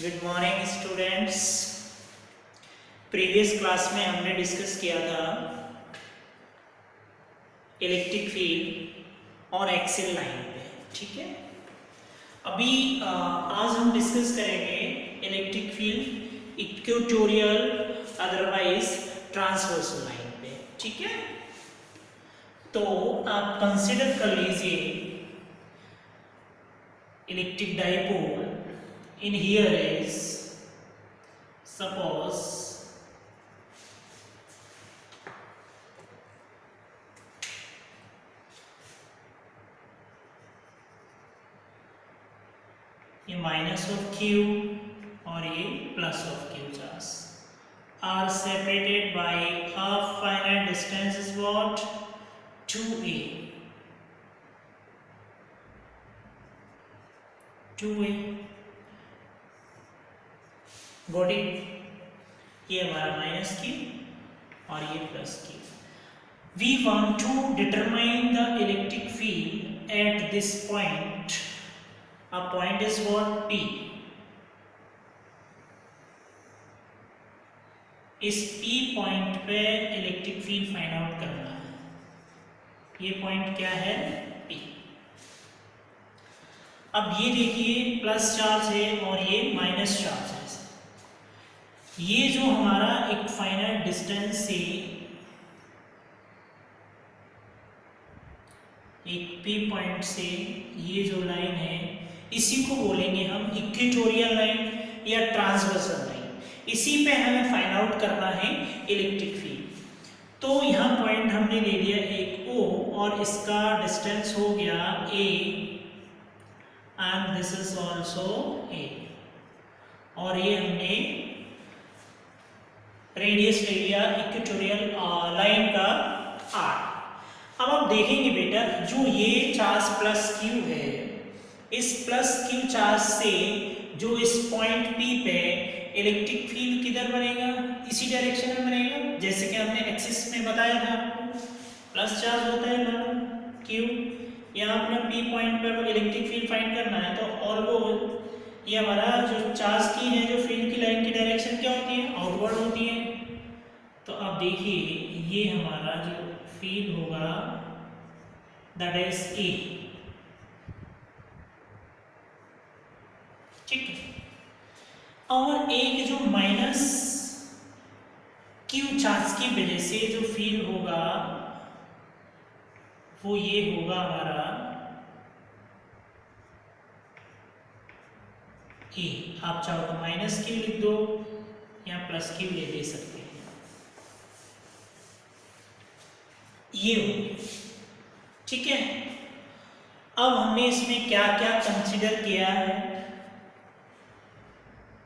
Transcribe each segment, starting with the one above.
Good morning students. Previous class में हमने discuss किया था इलेक्ट्रिक फील्ड और एक्सियल लाइन पे, ठीक है। अभी आज हम डिस्कस करेंगे electric field equatorial otherwise transversal line पे, ठीक है। तो आप कंसिडर कर लीजिए electric dipole in here is suppose ये माइनस ऑफ q और ये plus of q charge are separated by a finite distance is what 2a 2a got it. ये हमारा माइनस की और ये प्लस की। We want to determine the electric field at this point. A point is what P। इस P point पे electric field find out करना है। ये पॉइंट क्या है P। अब ये देखिए प्लस चार्ज है और ये माइनस चार्ज है। ये जो हमारा एक फाइनाइट डिस्टेंस से एक P पॉइंट से ये जो लाइन है इसी को बोलेंगे हम इक्वेटोरियल लाइन या ट्रांसवर्सल लाइन। इसी पे हमें फाइंड आउट करना है इलेक्ट्रिक फील्ड। तो यहाँ पॉइंट हमने ले लिया एक O और इसका डिस्टेंस हो गया A and this is also A और ये हमने रेडियस ले लिया इक्वेटोरियल लाइन का R। अब आप देखेंगे बेटा जो ये चार्ज प्लस Q है, इस प्लस Q चार्ज से जो इस पॉइंट P पे इलेक्ट्रिक फील्ड किधर बनेगा, इसी डायरेक्शन में बनेगा। जैसे कि हमने एक्सिस में बताया था आपको प्लस चार्ज होता है मानो Q, यहाँ अपने P पॉइंट पे इलेक्ट्रिक फील्ड फाइंड करना है। तो ऑलमोस्ट ये हमारा जो चार्ज की है जो फील्ड की लाइन की डायरेक्शन क्या होती है, आउटवर्ड होती है। तो अब देखिए ये हमारा जो फील्ड होगा दैट इज A, ठीक है। और एक जो माइनस Q चार्ज की वजह से जो फील्ड होगा वो ये होगा हमारा A। आप चाहो तो माइनस Q लिख दो या प्लस Q दे सकते हैं। ये हो, ठीक है। अब हमने इसमें क्या क्या कंसीडर किया है।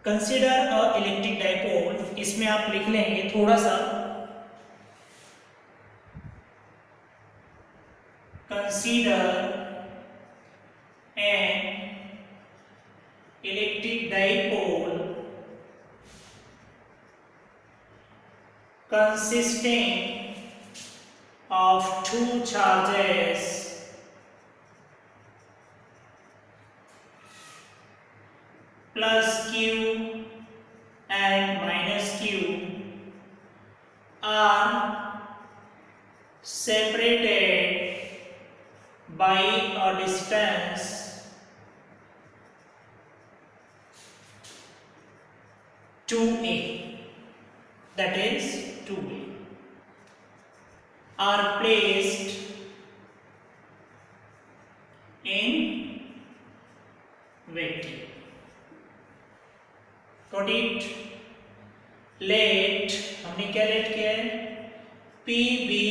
कंसीडर अ इलेक्ट्रिक डाइपोल, इसमें आप लिख लेंगे थोड़ा सा consider N electric dipole consisting of two charges plus Q and minus Q are separated by a distance to A, that is 2A, are placed in vacuum. Got it? Let हमने क्या late किया है, P be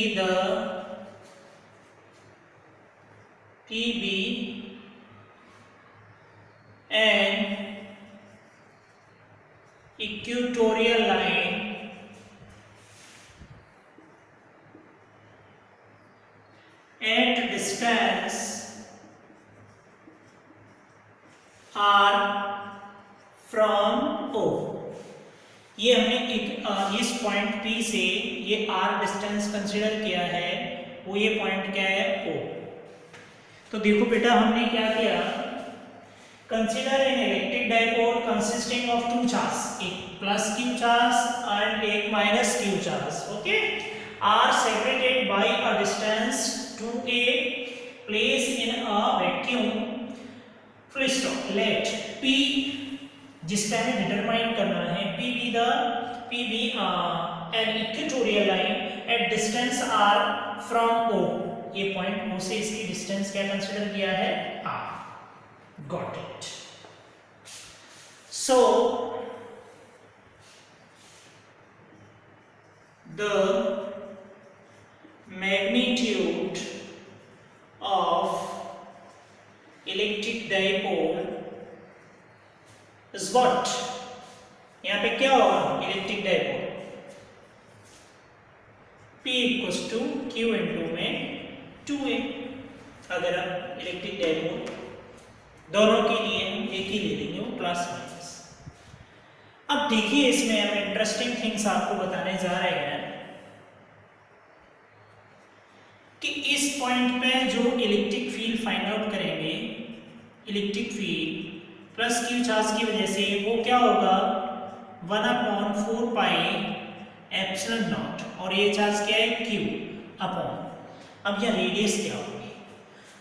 an equatorial line at distance r from O। ये हमने एक इस point P से ये r डिस्टेंस कंसीडर किया है, वो ये पॉइंट क्या है O। तो देखो बेटा हमने क्या किया, consider an electric dipole consisting of two charge, एक प्लस क्यू चार्ज एंड एक minus Q charge, okay, are separated by a distance 2a, place in a vacuum, full stop, let p, जिसका हमें डिटरमाइन करना है, p be an equatorial line at distance r from o, ये point o से इसकी distance क्या consider किया है, r. Got it. So the magnitude of electric dipole is what? यहाँ पे क्या होगा electric dipole, P equals to Q into में 2a. अगर आप इलेक्ट्रिक डाइपोल दोनों के लिए हम एक ही ले लेंगे, वो प्लस माइनस. अब देखिए इसमें हम इंटरेस्टिंग थिंग्स आपको बताने जा रहे हैं कि इस पॉइंट पे जो इलेक्ट्रिक फील्ड फाइंड आउट करेंगे, electric field plus Q charge की वजह से वो क्या होगा 1/4 पाई एप्सिलॉन नॉट, और ये चार्ज क्या है Q अपॉन, अब यह रेडियस क्या होगी.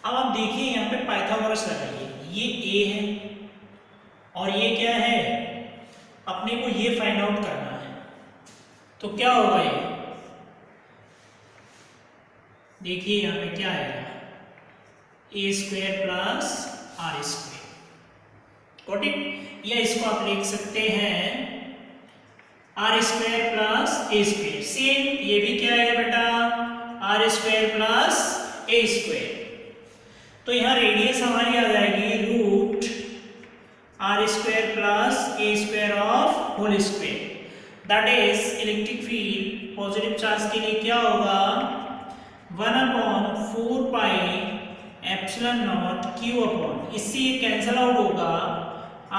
अब आप देखिए यहाँ पे पाइथागोरस लगाइए, ये A है और ये क्या है, अपने को ये फाइंड आउट करना है, तो क्या होगा ये, देखिए यहाँ पे क्या आएगा a square plus r square, got it, या इसको आप लिख सकते हैं r square plus a square, same ये भी क्या आएगा बेटा r square plus a square. तो यहाँ रेडियस हमारी आ जाएगी root r square plus a square of whole square, that is electric field positive charge के लिए क्या होगा 1/4 pi epsilon naught Q upon, इससे ये कैंसल आउट होगा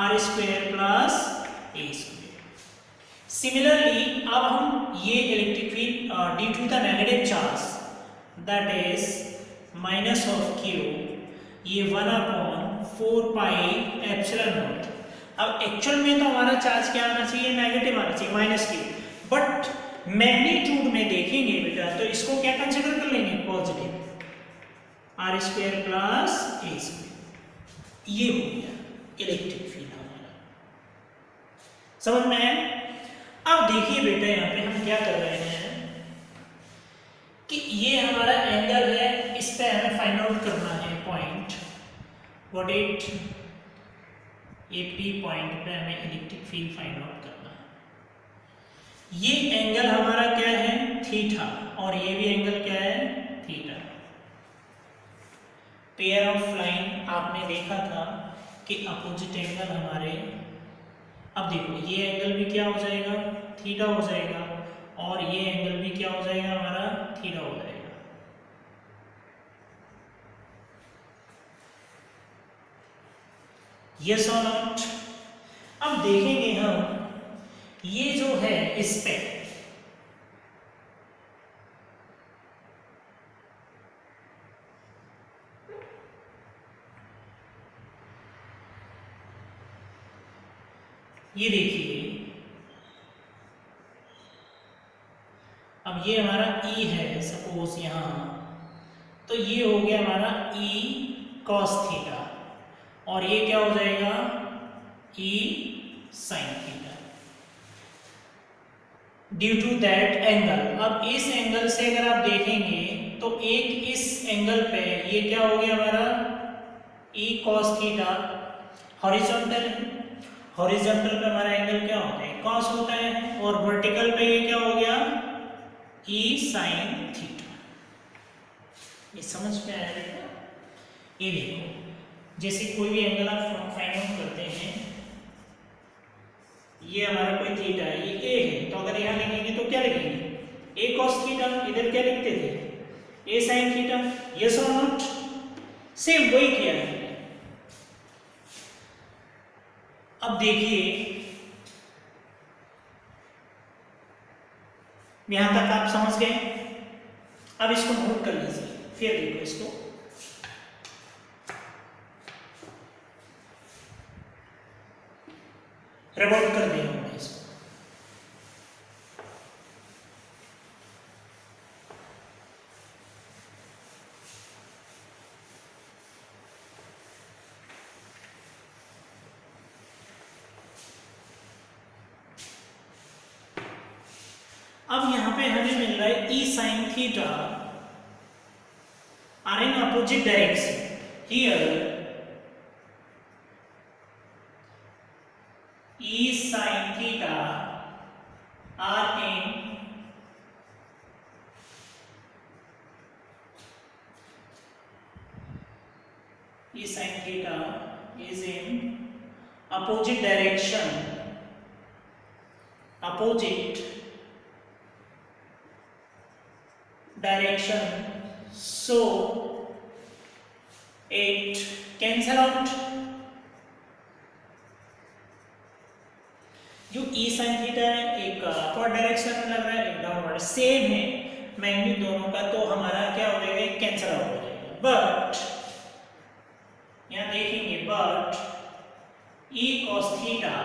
r square plus a square. Similarly अब हम ये electric field due to the negative charge that is minus of Q, ये 1/4 पाई एप्सिलॉन नॉट. अब एक्चुअल में तो हमारा चार्ज क्या आना चाहिए, नेगेटिव आना चाहिए माइनस Q, बट मैग्नीट्यूड में देखेंगे बेटा तो इसको क्या कंसीडर कर लेंगे positive, r square plus a square, ये हो गया इलेक्ट्रिक फील्ड हमारा, समझ में आया. अब देखिए बेटा यहाँ पे हम क्या कर रहे हैं कि ये हमारा एंगल है, इस पे हमें फाइंड आउट करना है पॉइंट, व्हाट इट, ये P पॉइंट पे हमें इलेक्ट्रिक फील्ड फाइंड आउट करना है. ये एंगल हमारा क्या है थीटा, और ये भी एंगल क्या है थीटा. पेयर ऑफ लाइन आपने देखा था कि अपोजिट एंगल हमारे, अब देखो ये एंगल भी क्या हो जाएगा थीटा हो जाएगा, और ये एंगल भी क्या हो जाएगा हमारा थीटा हो जाएगा. यस और नॉट. अब देखेंगे हम ये जो है इस पे ये देखिए, अब ये हमारा E है सपोज यहाँ, तो ये हो गया हमारा E cos थीटा, और ये क्या हो जाएगा E sin theta due to that angle. अब इस एंगल से अगर आप देखेंगे तो एक इस एंगल पे ये क्या हो गया हमारा E cos थीटा, हॉरिजॉन्टल है, हॉरिजॉन्टल पे हमारा एंगल क्या होता है cos होता है, और वर्टिकल पे ये क्या हो गया E sin थीटा. ये समझ में आया बेटा. ये देखो जैसे कोई भी एंगल आप फाइंड आउट करते हैं, ये हमारा कोई थीटा है, ये A है, तो अगर यहाँ लिखेंगे तो क्या लिखेंगे A cos थीटा, इधर क्या लिखते थे A sin थीटा. यस और नॉट, सेम वही किया है. अब देखिए यहां तक आप समझ गए. अब इसको नोट कर लीजिए, फिर देखो इसको. रिवोल्ट कर दिया हमने इसको। अब यहां पे हमें मिल रहा है E sine theta are in opposite direction. Here E sine theta are in E sin theta is in opposite direction, opposite direction, so it cancel out। जो E sin theta है एक अपवर्ड डायरेक्शन में लग रहा है, एक downward, same है magnitude दोनों का, तो हमारा क्या हो जाएगा, कैंसिल आउट हो जाएगा। बट यहां देखेंगे but E cos theta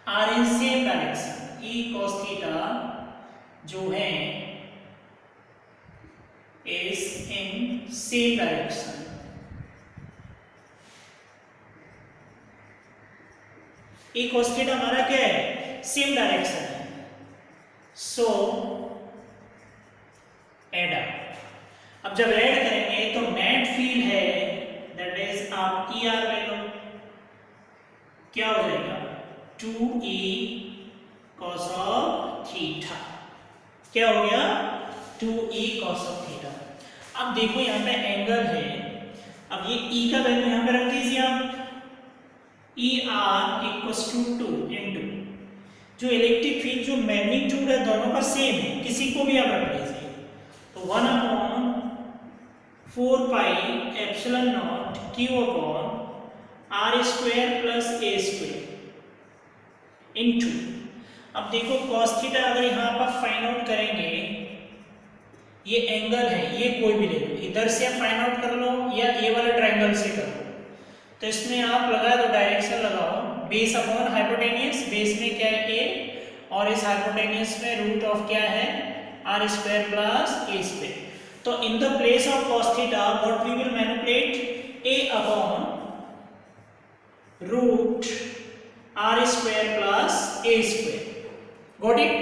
are in same direction. E cos theta जो है is in same direction. E cos theta हमारा क्या है, सेम डायरेक्शन है, सो एड अप। अब जब ऐड करेंगे तो नेट फील्ड है दैट इज आप ई आर ले लो, क्या हो जाएगा 2e cos ऑफ थीटा, क्या हो गया 2e cos ऑफ थीटा। अब देखो यहाँ पे एंगल है, अब ये e का वैल्यू यहाँ पे रख दीजिए आप, E r equals to 2 into जो इलेक्ट्रिक फील्ड जो मैग्नीट्यूड है दोनों का सेम है, किसी को भी आप रख लीजिए, तो 1 upon 4 pi epsilon naught Q upon r square plus a square into. अब देखो cos थीटा अगर यहाँ पर फाइंड आउट करेंगे, ये एंगल है, ये कोई भी ले लो, इधर से आप फाइंड आउट कर लो या ए वाले ट्रायंगल से कर लो, तो इसमें आप लगा दो, डायरेक्शन लगाओ, बेस अपॉन हाइपोटेनियस, बेस में क्या है ए और इस हाइपोटेनियस में रूट ऑफ क्या है r square plus a square. तो in the place of cos theta what we will manipulate a upon root r square plus a square. Got it.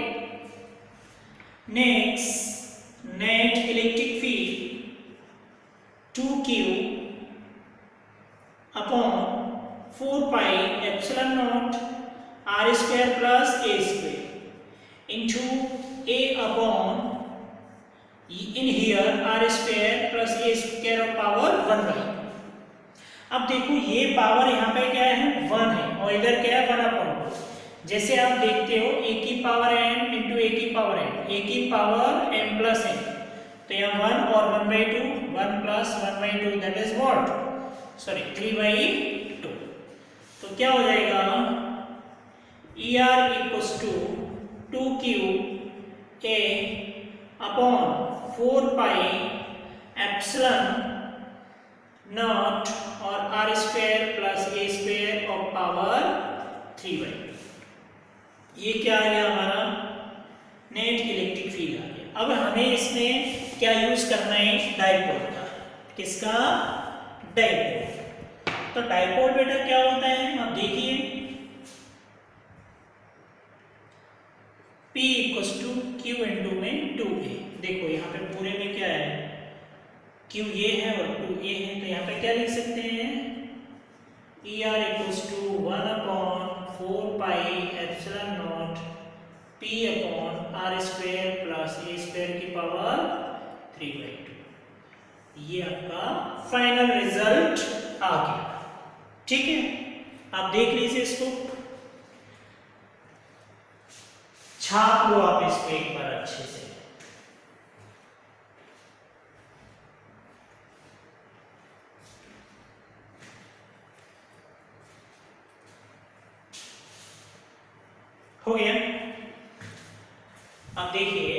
Next net electric field 2q upon 4 pi epsilon naught r square plus a square into a upon in here r square plus a square of power 1 by. अब देखो ये power यहाँ पे क्या है 1 है और इधर क्या है 1 अपॉन। जैसे आप देखते हो a की पावर n इंटू a की पावर n, a की पावर m प्लस n, तो यहाँ 1 और 1/2, 1 plus 1/2 that is what, sorry 3/2। तो क्या हो जाएगा e r equals to 2q a upon 4 pi epsilon naught और r square plus a square of power 3/2। ये क्या आ गया हमारा नेट इलेक्ट्रिक फील्ड आ गया। अब हमें इसमें क्या यूज करना है डाइपोल का, किसका डाइपोल। तो डाइपोल बेटा क्या होता है आप देखिए, P equals to Q into में 2a। देखो यहाँ पे पूरे में क्या है Q ये है और 2a है, तो यहाँ पे क्या लिख सकते हैं E r equals to 1 upon 4 pi epsilon naught P upon r square plus a square की पावर 3/2। ये आपका फाइनल रिजल्ट आ गया। ठीक है, आप देख लीजिए इसको, छाप लो आप इसको एक बार अच्छे से। हो गया। अब देखिए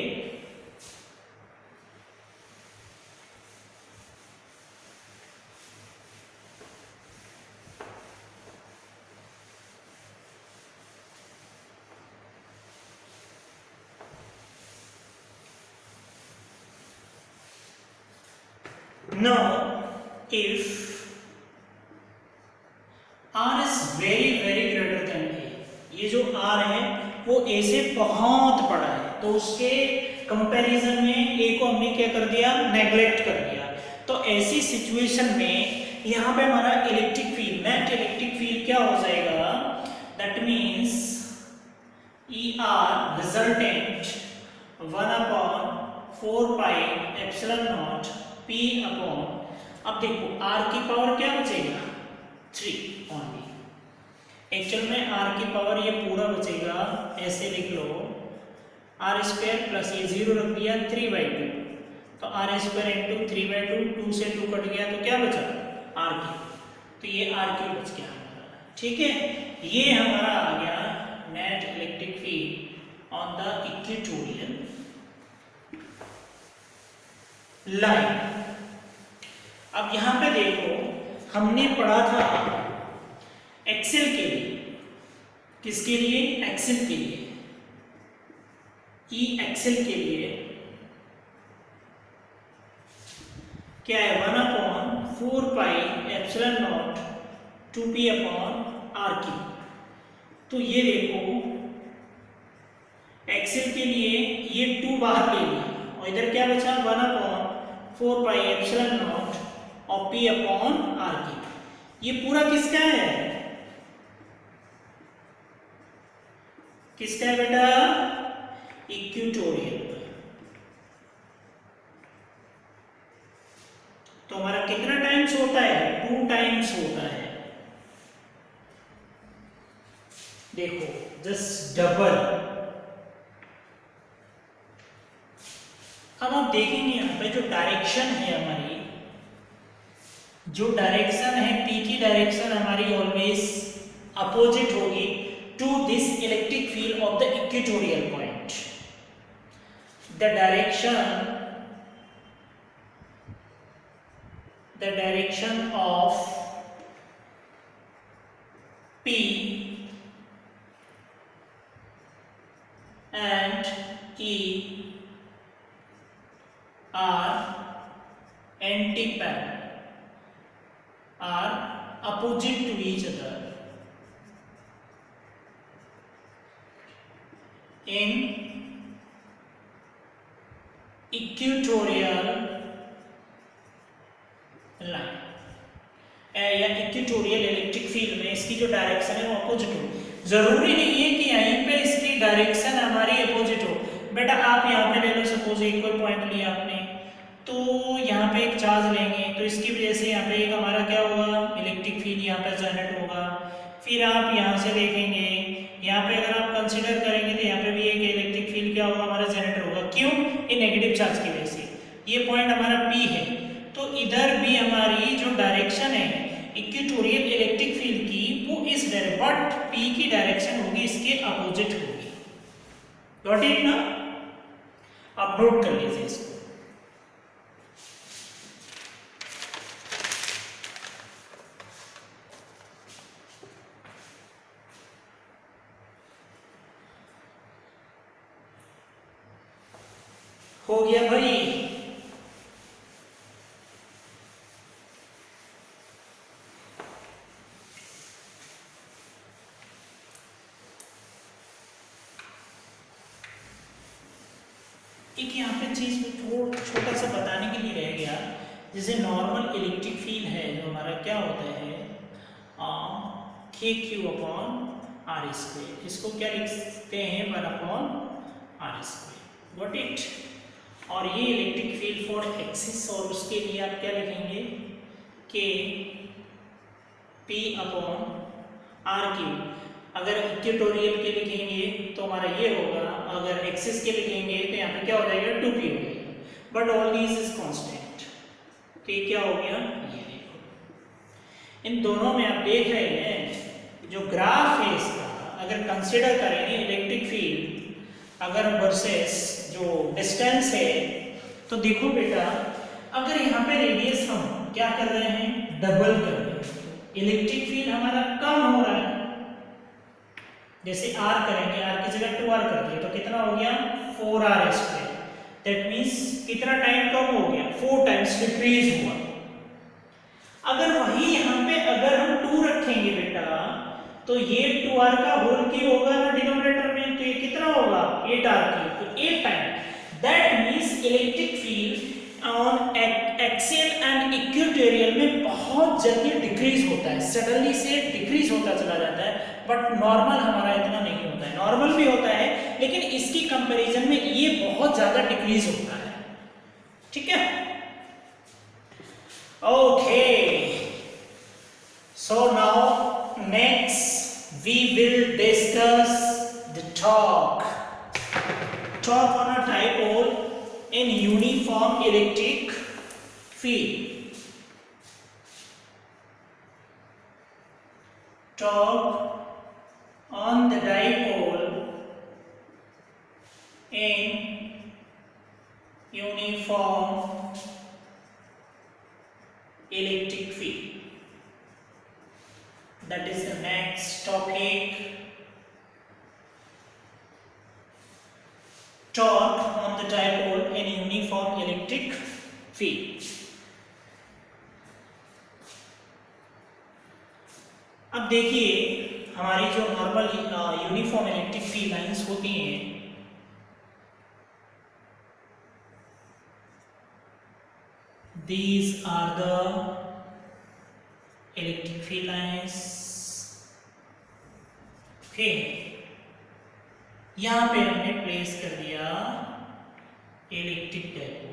Now, if R is very very greater than A, ये जो R है वो A से बहुत बड़ा है, तो उसके कंपैरिजन में A को हमने क्या कर दिया, नेग्लेक्ट कर दिया। तो ऐसी सिचुएशन में यहाँ पे हमारा electric field, net electric field क्या हो जाएगा, that means ER resultant 1/4 pi epsilon naught P upon, अब देखो R की पावर क्या बचेगा, 3 ओनली। एक्चुअल में R की पावर ये पूरा बचेगा, ऐसे लिख लो R स्क्वायर प्लस ये 0 रख दिया 3/2, तो R स्क्वायर इंटू 3/2, 2 से 2 कट गया तो क्या बचा, R क्यूब, तो ये R क्यूब बच गया हमारा। ठीक है, ये हमारा आ गया net electric field on the equatorial line. अब यहां पे देखो हमने पढ़ा था एक्सेल के लिए, किसके लिए, एक्सेल के लिए, ई एक्सेल के लिए क्या है, 1/4 pi epsilon naught 2p upon r cube. तो ये देखो एक्सेल के लिए ये 2 बाहर ले लिया और इधर क्या बचा, 1/4 पाई एप्सिलॉन नॉट और p अपॉन आर क्यूब। ये पूरा किसका है, किसका है बेटा, इक्वेटोरियल। तो हमारा कितना टाइम्स होता है, 2 टाइम्स होता है। देखो जस्ट डबल। अब आप देखेंगे यहाँ पे जो डायरेक्शन है हमारी, जो डायरेक्शन है P की डायरेक्शन हमारी ऑलवेज अपोजिट होगी to this electric field of the equatorial point. The direction of P and E are anti-parallel, are opposite to each other in equatorial line या इक्वेटोरियल इलेक्ट्रिक फील्ड में इसकी जो direction है वो opposite हो। जरूरी नहीं है कि यहीं पे इसकी डायरेक्शन हमारी अपोजिट हो। बेटा आप यहाँ पे ले लो, सपोज एक कोई पॉइंट लिया आपने, तो यहाँ पे एक चार्ज लेंगे तो इसकी वजह से यहाँ पे एक हमारा क्या होगा, इलेक्ट्रिक फील्ड यहाँ पे जनरेट होगा। फिर आप यहाँ से देखेंगे, यहाँ पे अगर आप कंसिडर करेंगे तो यहाँ पे भी एक इलेक्ट्रिक फील्ड क्या होगा, हमारा जनरेट होगा। क्यों, ये नेगेटिव चार्ज की वजह से। ये पॉइंट हमारा P है, तो इधर भी हमारी जो डायरेक्शन है इक्वेटोरियल इलेक्ट्रिक फील्ड की वो इस डायरेक्शन, बट P की डायरेक्शन होगी इसके अपोजिट होगी। गॉट इट ना, आप नोट कर लीजिए इसको। हो गया भाई, एक यहाँ पे चीज थोड़ा छोटा सा बताने के लिए रह गया। जैसे नॉर्मल इलेक्ट्रिक फील्ड है जो हमारा क्या होता है, KQ अपॉन आर स्क्वायर, इसको क्या लिखते हैं, 1/r²। Got it. और ये इलेक्ट्रिक फील्ड फॉर एक्सिस, और उसके लिए आप क्या लिखेंगे, K P अपॉन r³। अगर इक्वेटोरियल के लिखेंगे तो हमारा ये होगा, अगर एक्सिस के लिखेंगे तो यहाँ पे क्या हो जाएगा, 2p हो जाएगा। But all these is constant. तो ये क्या हो गया, ये देखो इन दोनों में आप देख रहे हैं जो ग्राफ है इसका, अगर कंसिडर करेंगे इलेक्ट्रिक फील्ड अगर वर्सेस जो डिस्टेंस है, तो देखो बेटा अगर यहाँ पे रेडियस हम क्या कर रहे हैं, डबल कर रहे हैं, इलेक्ट्रिक फील्ड हमारा कम हो रहा है। जैसे r करेंगे, r की जगह 2r कर दिए तो कितना हो गया, 4r²। दैट मीन्स कितना टाइम कम हो गया, 4 टाइम्स डिक्रीज हुआ। अगर वही यहाँ पे अगर हम 2 रखेंगे बेटा, तो ये 2r का होल क्यूब होगा ना डिनोमिनेटर में, तो ये कितना होगा 8r क्यूब, तो 8 time. That means electric field on axial and equatorial में बहुत जल्दी डिक्रीज होता है, सडनली से डिक्रीज होता चला जाता है, बट नॉर्मल हमारा इतना नहीं होता है। नॉर्मल भी होता है लेकिन इसकी कंपैरिजन में ये बहुत ज्यादा डिक्रीज होता है, ठीक है। Okay, so now next we will discuss the torque on a dipole in uniform electric field. Torque on the dipole in uniform electric field. That is the next topic. Torque on the dipole in uniform electric field. अब देखिए हमारी जो normal uniform electric field lines होती हैं, these are the electric field lines. Okay, यहां पे हमने place कर दिया इलेक्ट्रिक डाइपोल।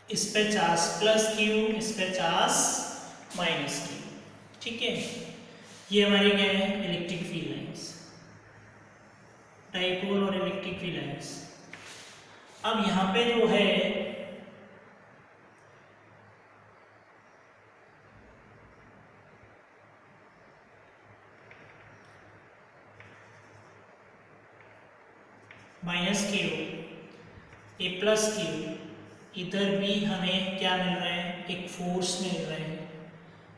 इस पे चार्ज प्लस क्यू, इस पे चार्ज माइनस क्यू, ठीक है। ये हमारी क्या है इलेक्ट्रिक फील्ड लाइंस, डाइपोल और इलेक्ट्रिक फील्ड लाइंस। अब यहाँ पे जो है माइनस क्यू, ए प्लस क्यू, इधर भी हमें क्या मिल रहा है एक फोर्स मिल रहा है।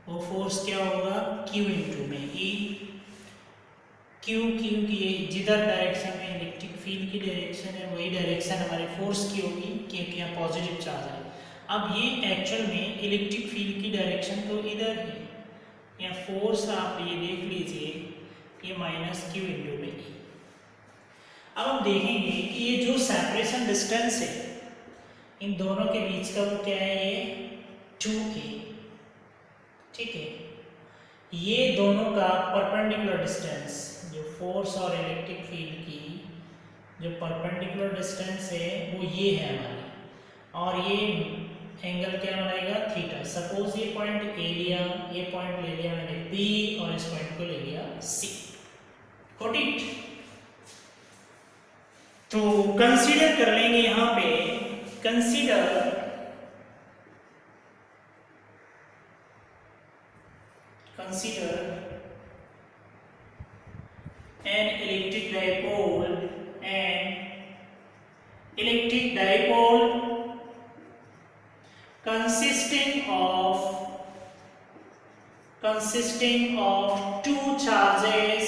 वो फोर्स क्या होगा Q इंटू में E, Q की जिधर डायरेक्शन में इलेक्ट्रिक फील्ड की डायरेक्शन है वही डायरेक्शन हमारे फोर्स की होगी, क्योंकि यहाँ पॉजिटिव चार्ज है। अब ये एक्चुअल में इलेक्ट्रिक फील्ड की डायरेक्शन तो इधर है, यहाँ फोर्स आप ये देख लीजिए ये माइनस Q इंटू में E। अब हम देखेंगे कि ये जो सेपरेशन डिस्टेंस है इन दोनों के बीच का वो क्या है, ये 2a, ठीक है। ये दोनों का परपेंडिकुलर डिस्टेंस, जो फोर्स और इलेक्ट्रिक फील्ड की जो परपेंडिकुलर डिस्टेंस है वो ये है हमारी, और ये एंगल क्या बनाएगा थीटा। सपोज ये पॉइंट ए लिया, ये पॉइंट ले लिया मैंने बी, और इस पॉइंट को ले लिया सी, गॉट इट। तो कंसीडर कर लेंगे यहाँ पे, consider an electric dipole consisting of two charges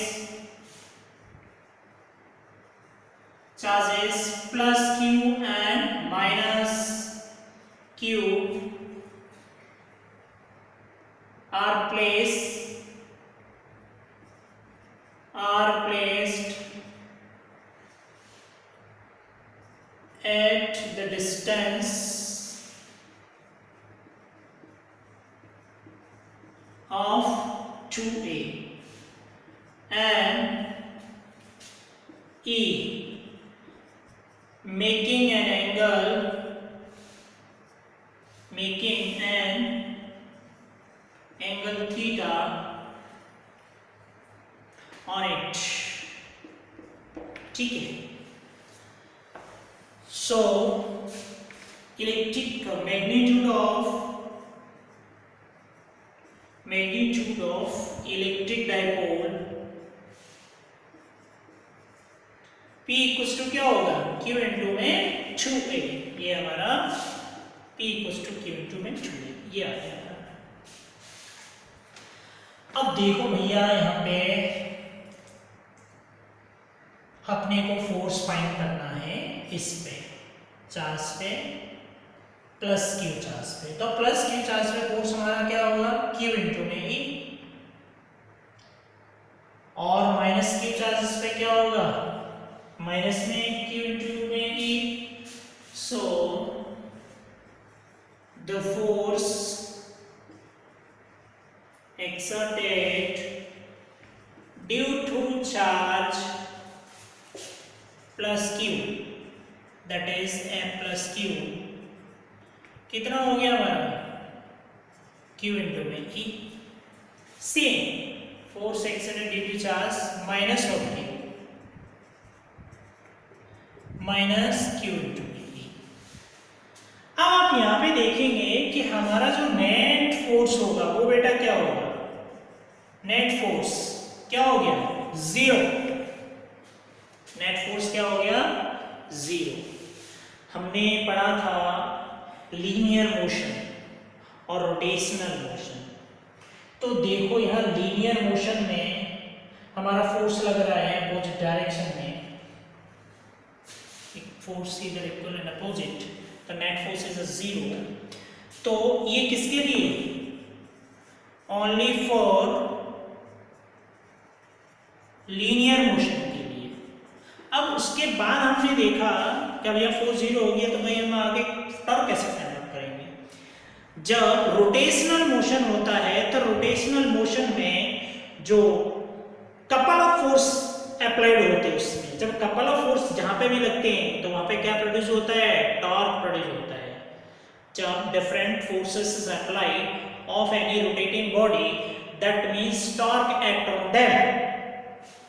plus q and minus q are placed at the distance of 2a and E, making an angle theta on it, ठीक है। So electric magnitude of electric dipole P equals to क्या होगा Q into में 2a, ये हमारा P equals to Q into में 2a, ये आ गया। अब देखो भैया यहाँ पे अपने को फोर्स फाइंड करना है इस पे चार्ज पे, प्लस क्यू चार्ज पे। तो प्लस क्यू चार्ज पे फोर्स हमारा क्या होगा, क्यू इंटू में ई, और माइनस क्यू चार्जेस पे क्या होगा, माइनस में क्यू इंटू में e. So the force exerted due to charge plus q, that is m plus q, कितना हो गया हमारा, q इंटू में e. Same force exerted due to charge minus of q minus q into में e. अब आप यहाँ पे देखेंगे कि हमारा जो नेट फोर्स होगा वो बेटा क्या होगा, नेट फोर्स क्या हो गया, जीरो। नेट फोर्स क्या हो गया, जीरो। हमने पढ़ा था लीनियर मोशन और रोटेशनल मोशन। तो देखो यहाँ लीनियर मोशन में हमारा फोर्स लग रहा है अपोजिट डायरेक्शन में, एक फोर्स इधर इक्वल एंड अपोजिट, तो नेट फोर्स इज जीरो। तो ये किसके लिए, ओनली फॉर लीनियर मोशन के लिए। अब उसके बाद हमने देखा कि अब यह फोर्स जीरो हो गया, तो भाई हम आगे टॉर्क कैसे फाइंड आउट करेंगे। जब रोटेशनल मोशन होता है तो रोटेशनल मोशन में जो कपल ऑफ फोर्स अप्लाइड होते हैं, उसमें जब कपल ऑफ फोर्स जहां पे भी लगते हैं तो वहां पे क्या प्रोड्यूस होता है, टॉर्क प्रोड्यूस होता है। जब different forces is applied of any rotating body, that means torque act on them.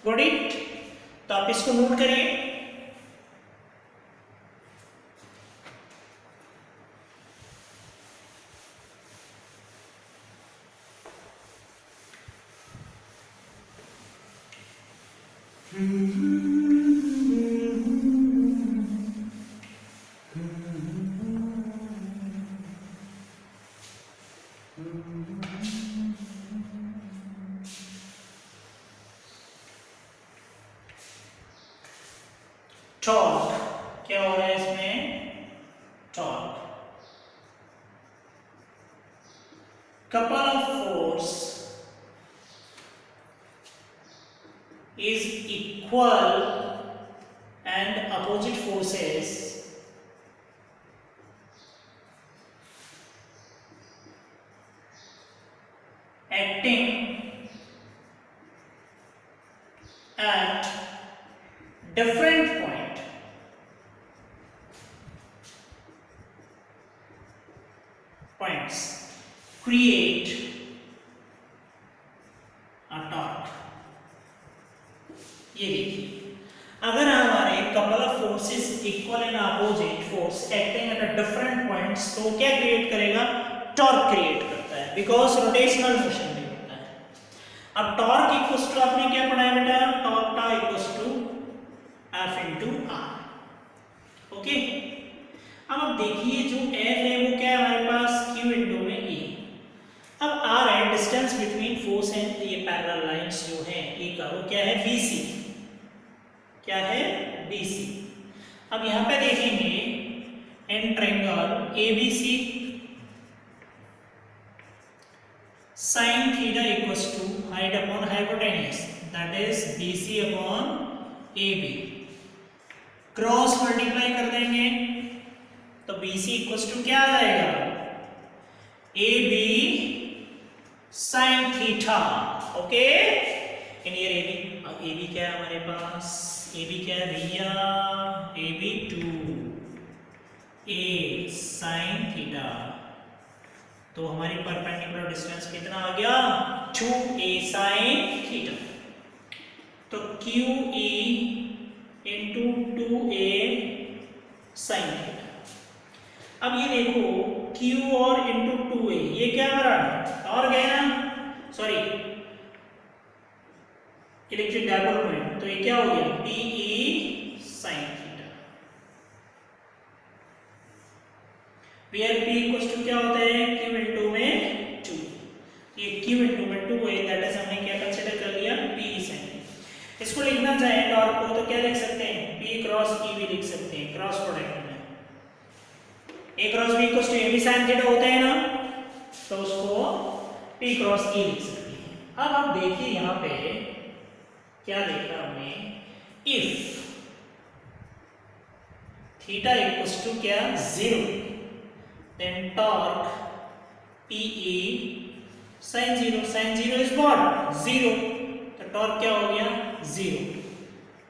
Got it? तो आप इसको नोट करिए। टॉर्क क्या हो रहा है इसमें, torque couple of force is equal and opposite forces acting at different points create a torque। ये देखिए, अगर हमारे couple of forces equal and opposite force acting at a different points, तो क्या क्रिएट करेगा, टॉर्क क्रिएट करता है, because rotational motion में होता है। अब टॉर्क इक्वल्स टू आपने क्या पढ़ा है बेटा, टॉर्क का equals to F into r. Okay, अब आप देखिए जो F है वो क्या है हमारे पास, Q इंटू में E। अब R है डिस्टेंस बिटवीन फोर्स एंड ये पैरेलल लाइंस जो हैं E का, वो क्या है, BC। क्या है, BC। अब यहाँ पे देखेंगे in triangle ABC sin theta equals to height upon hypotenuse, that is BC upon AB। Cross multiply कर देंगे तो BC इक्वल्स टू क्या आ जाएगा, AB sin थीटा। ओके, इन ईयर AB क्या है हमारे पास, AB क्या है भैया, AB 2A sin थीटा। तो हमारी परपेंडिकुलर डिस्टेंस कितना आ गया, 2A sin थीटा। तो QE into 2A sin theta. अब ये देखो Q और इंटू 2A, ये क्या हमारा टॉर्क है ना, सॉरी इलेक्ट्रिक डायपोल मोमेंट, तो ये क्या हो गया, PE sin theta. Where P equals to क्या होता है, Q इंटू में 2। ये Q इंटू में 2 है, दैट इज हमने क्या कंसीडर कर लिया, PE sin। इसको लिखना चाहे टॉर्क को तो क्या लिख सकते हैं, P क्रॉस E भी लिख सकते हैं क्रॉस प्रोडक्ट में। A cross B equals to A B sin theta होता है ना, तो उसको P क्रॉस E लिख सकते हैं। अब आप देखिए यहाँ पे क्या देखा हमने, इफ थीटा इक्वल्स टू क्या 0 then torque PE sin 0, sin 0 is what 0, तो टॉर्क क्या हो गया 0,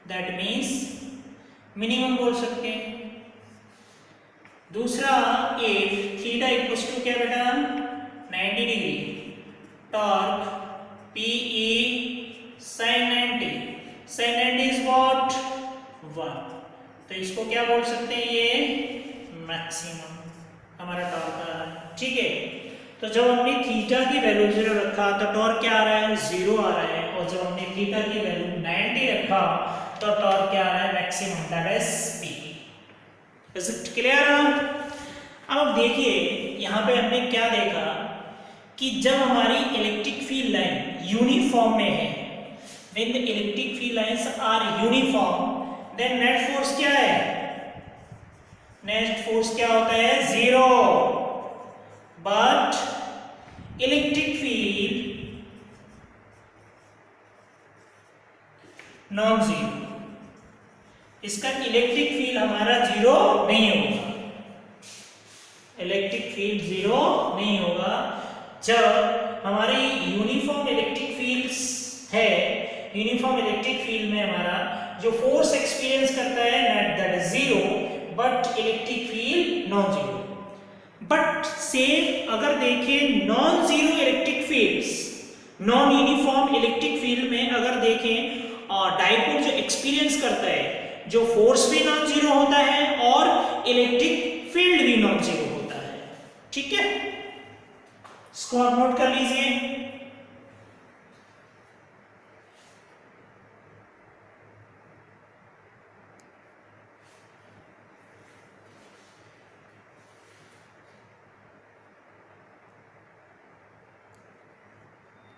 दैट मीन्स मिनिमम बोल सकते हैं। दूसरा इफ थीटा इक्वल्स टू क्या बेटा 90 degree, torque PE sin 90, sin 90 is what 1, तो इसको क्या बोल सकते हैं, ये मैक्सिमम हमारा टॉर्क आ रहा है। ठीक है, तो जब हमने थीटा की वैल्यू 0 रखा तो टॉर्क क्या आ रहा है 0 आ रहा है, और जब हमने थीटा की वैल्यू 90 रखा तो टॉर्क क्या आ रहा है maximum, that is P। Is it clear? अब आप देखिए यहाँ पे हमने क्या देखा कि जब हमारी इलेक्ट्रिक फील्ड लाइन यूनिफॉर्म में है, when the electric field lines are uniform, then net force क्या है, नेट फोर्स क्या होता है 0, but electric field non zero, इसका इलेक्ट्रिक फील्ड हमारा 0 नहीं होगा, इलेक्ट्रिक फील्ड 0 नहीं होगा जब हमारी यूनिफॉर्म इलेक्ट्रिक फील्ड्स है। यूनिफॉर्म इलेक्ट्रिक फील्ड में हमारा जो फोर्स एक्सपीरियंस करता है net that is 0, but electric field non zero. But से अगर देखें non zero electric fields, non uniform electric field में अगर देखें डाइपोल जो एक्सपीरियंस करता है, जो फोर्स भी नॉन जीरो होता है और इलेक्ट्रिक फील्ड भी नॉन जीरो होता है। ठीक है, इसको आप नोट कर लीजिए।